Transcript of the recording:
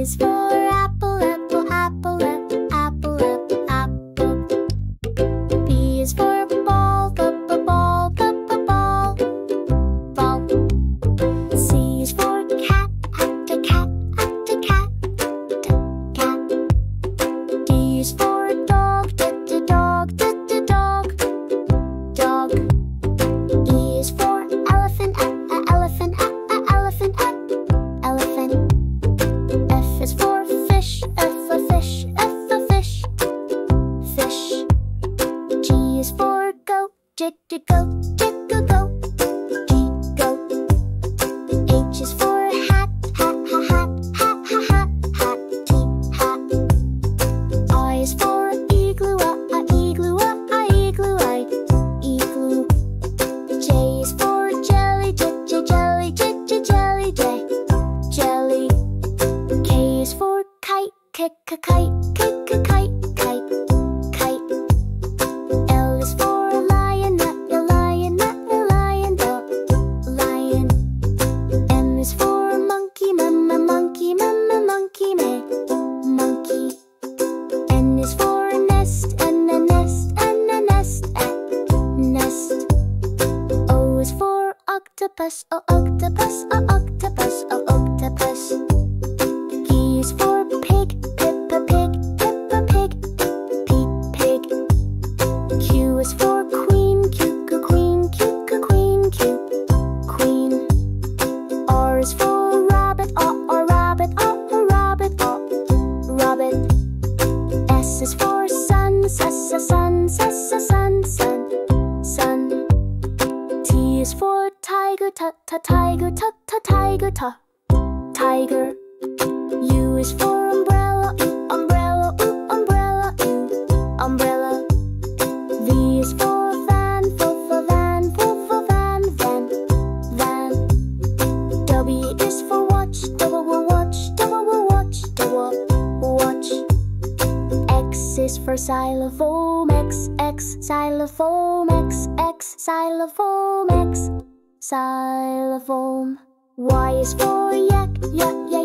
is for apple, apple, apple, apple, apple, apple, apple. B is for ball, ball, ball, ball, ball, ball. C is for cat, cat, cat, cat, cat. D is for dog, dog, dog, dog, dog. E is for elephant, elephant, elephant, elephant. F is for fish, F for fish, F for fish, fish. G is for goat, goat, goat, goat, G, goat. H is for hat, hat, hat, hat, hat, hat, T, hat. I is for igloo, igloo, igloo, igloo. J is for jelly, jelly, jelly, jelly. K is for kite, kite, kite, kite, kite, kite. L is for lion, lion, lion, lion. M is for monkey, mama, monkey, mama, monkey, monkey. N is for nest, and a nest, and a nest, nest. O is for octopus, oh octopus, oh octopus, oh octopus. P is for pig, peppa pig, peppa pig, pig. Q is for queen, Q, queen, Q, queen, Q, queen. R is for rabbit, oh rabbit, oh rabbit, oh rabbit. S is for sun, sun, sun, sun, sun. T is for tiger, tiger, tiger, tiger. U is for umbrella, umbrella, umbrella, umbrella. V is for van, for van, for van, van. W is for watch, double watch, double watch, double watch. X is for xylophone, X, xylophone, X, xylophone, X, xylophone. Y is for yak, yak, yak,